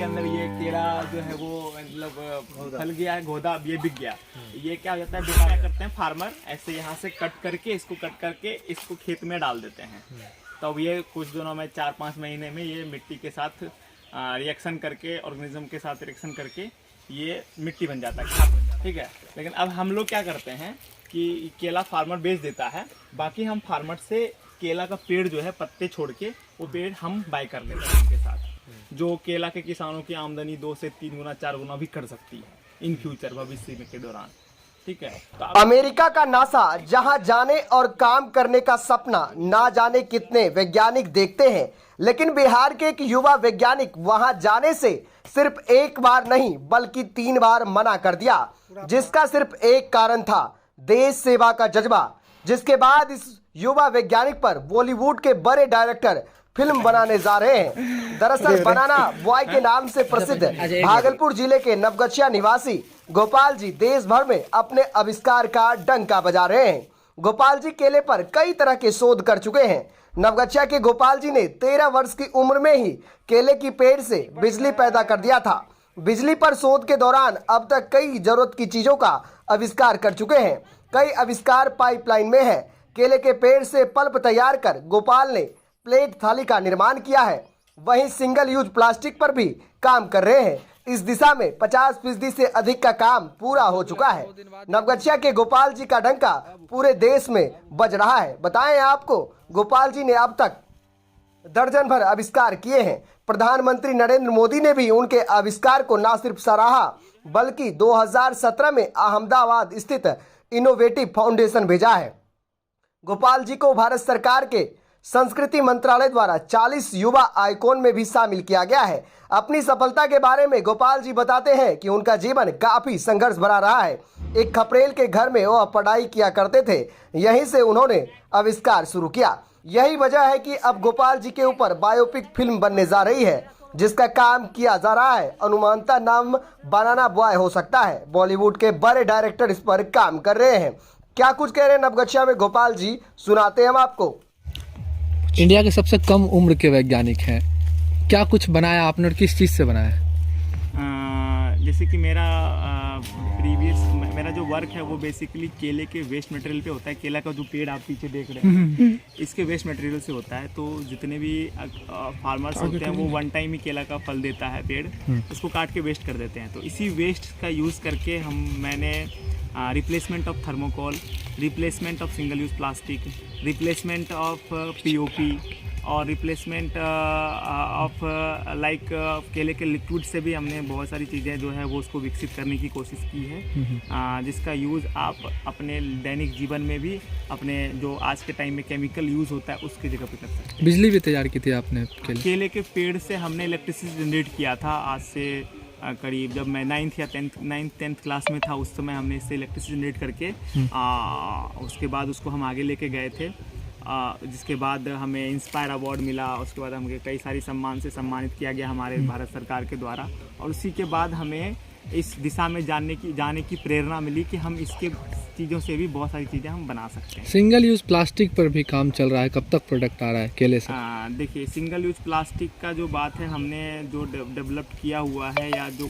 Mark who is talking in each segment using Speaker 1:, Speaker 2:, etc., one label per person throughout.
Speaker 1: के अंदर ये केला जो है वो मतलब फल गया है, घोदा अब ये बिक गया। ये क्या हो जाता है, क्या करते हैं फार्मर, ऐसे यहाँ से कट करके इसको खेत में डाल देते हैं। तो अब ये कुछ दिनों में 4-5 महीने में ये मिट्टी के साथ रिएक्शन करके, ऑर्गेनिज्म के साथ रिएक्शन करके ये मिट्टी बन जाता है, खाद बन जाता है। ठीक है, लेकिन अब हम लोग क्या करते हैं कि केला फार्मर बेच देता है, बाकी हम फार्मर से केला का पेड़ जो है पत्ते छोड़ के वो पेड़ हम बाय कर लेते हैं उनके साथ, जो केला के किसानों की आमदनी 2 से 3 गुना 4 गुना भी कर सकती है इन फ्यूचर, भविष्य में के दौरान। ठीक है, तो
Speaker 2: अमेरिका का नासा जहां जाने और काम करने का सपना ना जाने कितने वैज्ञानिक देखते हैं, लेकिन बिहार के एक युवा वैज्ञानिक वहां जाने से सिर्फ एक बार नहीं बल्कि 3 बार मना कर दिया, जिसका सिर्फ एक कारण था, देश सेवा का जज्बा। जिसके बाद इस युवा वैज्ञानिक पर बॉलीवुड के बड़े डायरेक्टर फिल्म बनाने जा रहे हैं। दरअसल बनाना बॉय के नाम से प्रसिद्ध भागलपुर जिले के नवगछिया निवासी गोपाल जी देश भर में अपने आविष्कार का डंका बजा रहे हैं। गोपाल जी केले पर कई तरह के शोध कर चुके हैं। नवगछिया के गोपाल जी ने 13 वर्ष की उम्र में ही केले की पेड़ से बिजली पैदा कर दिया था। बिजली पर शोध के दौरान अब तक कई जरूरत की चीजों का आविष्कार कर चुके हैं। कई आविष्कार पाइपलाइन में है। केले के पेड़ से पल्प तैयार कर गोपाल ने प्लेट थाली का निर्माण किया है। वहीं सिंगल यूज प्लास्टिक पर भी काम कर रहे हैं। इस दिशा में 50% से अधिक का काम पूरा हो चुका है। नवगछिया के गोपाल जी का डंका पूरे देश में बज रहा है। बताएं आपको, गोपाल जी ने अब तक दर्जन भर आविष्कार किए हैं। प्रधानमंत्री नरेंद्र मोदी ने भी उनके आविष्कार को न सिर्फ सराहा बल्कि 2017 में अहमदाबाद स्थित इनोवेटिव फाउंडेशन भेजा है। गोपाल जी को भारत सरकार के संस्कृति मंत्रालय द्वारा 40 युवा आइकॉन में भी शामिल किया गया है। अपनी सफलता के बारे में गोपाल जी बताते हैं कि उनका जीवन काफी संघर्ष भरा रहा है। एक खपरेल के घर में वह पढ़ाई किया करते थे, यहीं से उन्होंने आविष्कार शुरू किया। यही वजह है कि अब गोपाल जी के ऊपर बायोपिक फिल्म बनने जा रही है, जिसका काम किया जा रहा है। अनुमानतः नाम बनाना बॉय हो सकता है। बॉलीवुड के बड़े डायरेक्टर इस पर काम कर रहे हैं। क्या कुछ कह रहे हैं नवगछिया में गोपाल जी, सुनाते हैं हम आपको।
Speaker 3: इंडिया के सबसे कम उम्र के वैज्ञानिक हैं, क्या कुछ बनाया आपने और किस चीज़ से बनाया?
Speaker 1: जैसे कि मेरा जो वर्क है वो बेसिकली केले के वेस्ट मटेरियल पे होता है। केला का जो पेड़ आप पीछे देख रहे हैं इसके वेस्ट मटेरियल से होता है। तो जितने भी फार्मर्स होते हैं वो वन टाइम ही केला का फल देता है पेड़, इसको काट के वेस्ट कर देते हैं। तो इसी वेस्ट का यूज़ करके मैंने replacement of thermocol, replacement of single use plastic, replacement of POP और रिप्लेसमेंट ऑफ लाइक केले के लिक्विड से भी हमने बहुत सारी चीज़ें जो है वो उसको विकसित करने की कोशिश की है, जिसका यूज़ आप अपने दैनिक जीवन में भी अपने जो आज के टाइम में केमिकल यूज़ होता है उसकी जगह पे कर सकते हैं।
Speaker 3: बिजली भी तैयार की थी आपने
Speaker 1: केले के पेड़ से हमने इलेक्ट्रिसिटी जनरेट किया था। आज से करीब जब मैं 9th या 10th क्लास में था उस समय हमने इससे इलेक्ट्रिसिटी जनरेट करके उसके बाद उसको हम आगे लेके गए थे, जिसके बाद हमें इंस्पायर अवार्ड मिला। उसके बाद हमें कई सारी सम्मान से सम्मानित किया गया हमारे भारत सरकार के द्वारा। और उसी के बाद हमें इस दिशा में जाने की प्रेरणा मिली कि हम इसके चीज़ों से भी बहुत सारी चीज़ें हम बना सकते हैं।
Speaker 3: सिंगल यूज़ प्लास्टिक पर भी काम चल रहा है, कब तक प्रोडक्ट आ रहा है केले से?
Speaker 1: देखिए, सिंगल यूज प्लास्टिक का जो बात है हमने जो डेवलप किया हुआ है या जो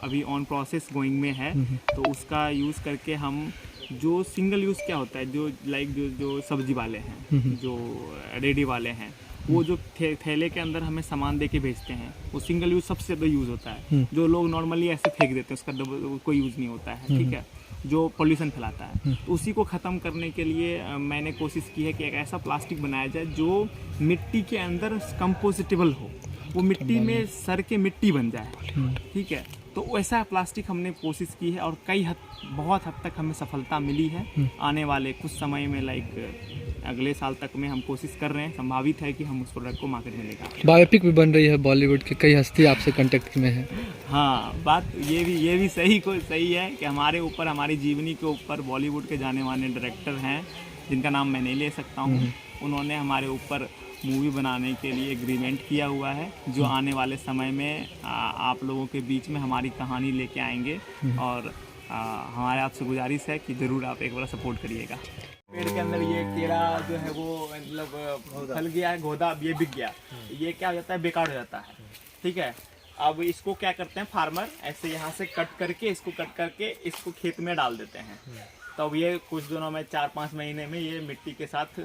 Speaker 1: अभी ऑन प्रोसेस गोइंग में है, तो उसका यूज़ करके हम जो सिंगल यूज़ क्या होता है, जो लाइक जो सब्जी वाले हैं, जो रेडी वाले हैं, वो जो थैले के अंदर हमें सामान दे के भेजते हैं, वो सिंगल यूज़ सबसे ज़्यादा यूज़ होता है। जो लोग नॉर्मली ऐसे फेंक देते हैं उसका कोई यूज़ नहीं होता है, ठीक है, जो पोल्यूशन फैलाता है। तो उसी को ख़त्म करने के लिए मैंने कोशिश की है कि एक ऐसा प्लास्टिक बनाया जाए जो मिट्टी के अंदर कंपोजिटेबल हो, वो मिट्टी में सर के मिट्टी बन जाए, ठीक है। तो वैसा प्लास्टिक हमने कोशिश की है और बहुत हद तक हमें सफलता मिली है। आने वाले कुछ समय में लाइक अगले साल तक में हम कोशिश कर रहे हैं, संभावित है कि हम उस प्रोडक्ट को मार्केट में लेकर।
Speaker 3: बायोपिक भी बन रही है, बॉलीवुड की कई हस्ती आपसे कांटेक्ट में है।
Speaker 1: हाँ, बात ये भी सही है कि हमारे ऊपर, हमारी जीवनी के ऊपर बॉलीवुड के जाने माने डायरेक्टर हैं, जिनका नाम मैं नहीं ले सकता हूँ। उन्होंने हमारे ऊपर मूवी बनाने के लिए एग्रीमेंट किया हुआ है, जो आने वाले समय में आप लोगों के बीच में हमारी कहानी लेके आएंगे। और हमारे आपसे गुजारिश है कि ज़रूर आप एक बार सपोर्ट करिएगा। पेड़ के अंदर ये केला जो है वो मतलब फल गया है, घोदा अब ये बिक गया, ये क्या हो जाता है, बेकार हो जाता है, ठीक है। अब इसको क्या करते हैं फार्मर, ऐसे यहाँ से कट करके इसको खेत में डाल देते हैं। तब ये कुछ दिनों में 4-5 महीने में ये मिट्टी के साथ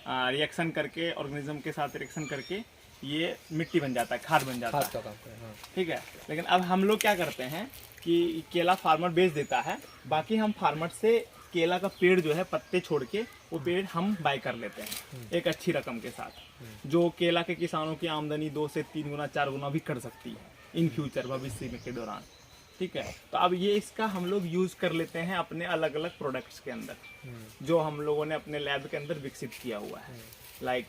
Speaker 1: रिएक्शन करके, ऑर्गेनिज्म के साथ रिएक्शन करके ये मिट्टी बन जाता है, खाद बन जाता है। ठीक है। लेकिन अब हम लोग क्या करते हैं कि केला फार्मर बेच देता है, बाकी हम फार्मर से केला का पेड़ जो है पत्ते छोड़ के वो पेड़ हम बाय कर लेते हैं एक अच्छी रकम के साथ, जो केला के किसानों की आमदनी 2 से 3 गुना 4 गुना भी कर सकती है इन फ्यूचर, भविष्य में के दौरान। ठीक है। तो अब ये इसका हम लोग यूज़ कर लेते हैं अपने अलग अलग प्रोडक्ट्स के अंदर, जो हम लोगों ने अपने लैब के अंदर विकसित किया हुआ है। लाइक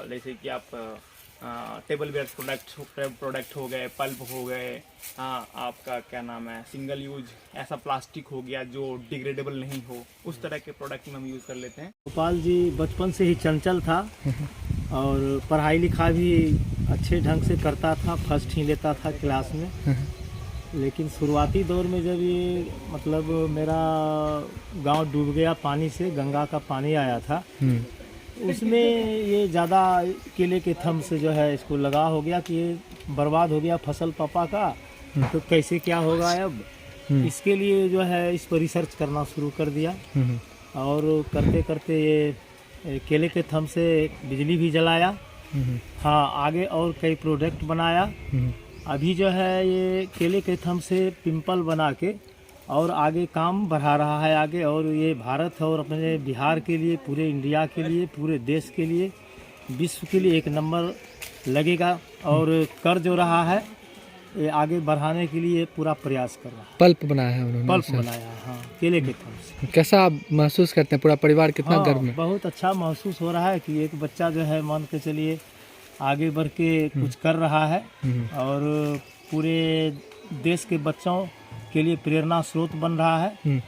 Speaker 1: जैसे कि आप टेबल वेयर प्रोडक्ट हो गए, पल्प हो गए, आपका क्या नाम है, सिंगल यूज ऐसा प्लास्टिक हो गया जो डिग्रेडेबल नहीं हो, उस तरह के प्रोडक्ट में हम यूज़ कर लेते हैं।
Speaker 4: गोपाल जी बचपन से ही चंचल था और पढ़ाई लिखाई भी अच्छे ढंग से करता था, फर्स्ट ही लेता था क्लास में। लेकिन शुरुआती दौर में जब ये मतलब मेरा गांव डूब गया पानी से, गंगा का पानी आया था, उसमें ये ज़्यादा केले के थम से जो है इसको लगा हो गया कि ये बर्बाद हो गया फसल पापा का, तो कैसे क्या होगा अब। इसके लिए जो है इस पर रिसर्च करना शुरू कर दिया और करते करते ये केले के थम से बिजली भी जलाया। हाँ, आगे और कई प्रोडक्ट बनाया। अभी जो है ये केले के थम से पिंपल बना के और आगे काम बढ़ा रहा है आगे, और ये भारत और अपने बिहार के लिए, पूरे इंडिया के लिए, पूरे देश के लिए, विश्व के लिए एक नंबर लगेगा। और कर जो रहा है ये आगे बढ़ाने के लिए पूरा प्रयास कर रहा है।
Speaker 3: पल्प बनाया है उन्होंने,
Speaker 4: पल्प बनाया है, हाँ, केले के थम से।
Speaker 3: कैसा आप महसूस करते हैं? पूरा परिवार कितना
Speaker 4: हाँ,
Speaker 3: गर्व में?
Speaker 4: बहुत अच्छा महसूस हो रहा है कि एक बच्चा जो है मान के चलिए आगे बढ़ के कुछ कर रहा है और पूरे देश के बच्चों के लिए प्रेरणा स्रोत बन रहा है।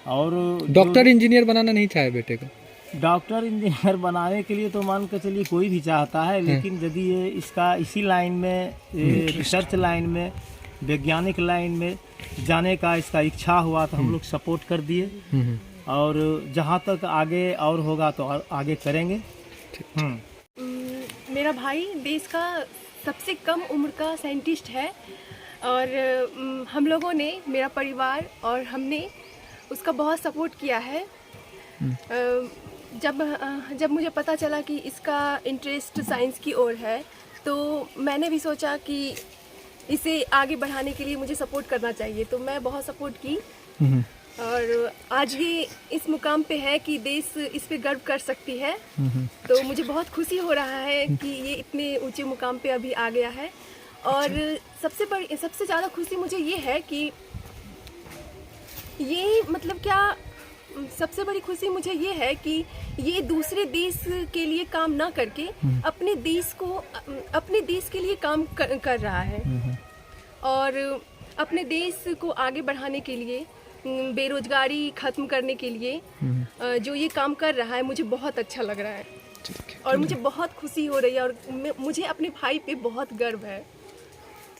Speaker 4: और
Speaker 3: डॉक्टर इंजीनियर बनाना नहीं चाहे बेटे को?
Speaker 4: डॉक्टर इंजीनियर बनाने के लिए तो मान के चलिए कोई भी चाहता है, लेकिन यदि ये इसका इसी लाइन में, रिसर्च लाइन में, वैज्ञानिक लाइन में जाने का इसका इच्छा हुआ तो हम लोग सपोर्ट कर दिए, और जहाँ तक आगे और होगा तो आगे करेंगे।
Speaker 5: मेरा भाई देश का सबसे कम उम्र का साइंटिस्ट है और हम लोगों ने, मेरा परिवार और हमने उसका बहुत सपोर्ट किया है। जब मुझे पता चला कि इसका इंटरेस्ट साइंस की ओर है, तो मैंने भी सोचा कि इसे आगे बढ़ाने के लिए मुझे सपोर्ट करना चाहिए, तो मैं बहुत सपोर्ट की और आज ये इस मुकाम पे है कि देश इस पे गर्व कर सकती है। तो मुझे बहुत खुशी हो रहा है कि ये इतने ऊंचे मुकाम पे अभी आ गया है। और सबसे ज़्यादा खुशी मुझे ये है कि ये मतलब क्या, सबसे बड़ी खुशी मुझे ये है कि ये दूसरे देश के लिए काम ना करके अपने देश के लिए काम कर रहा है और अपने देश को आगे बढ़ाने के लिए, बेरोजगारी खत्म करने के लिए जो ये काम कर रहा है, मुझे बहुत अच्छा लग रहा है और मुझे बहुत खुशी हो रही है और मुझे अपने भाई पे बहुत गर्व है।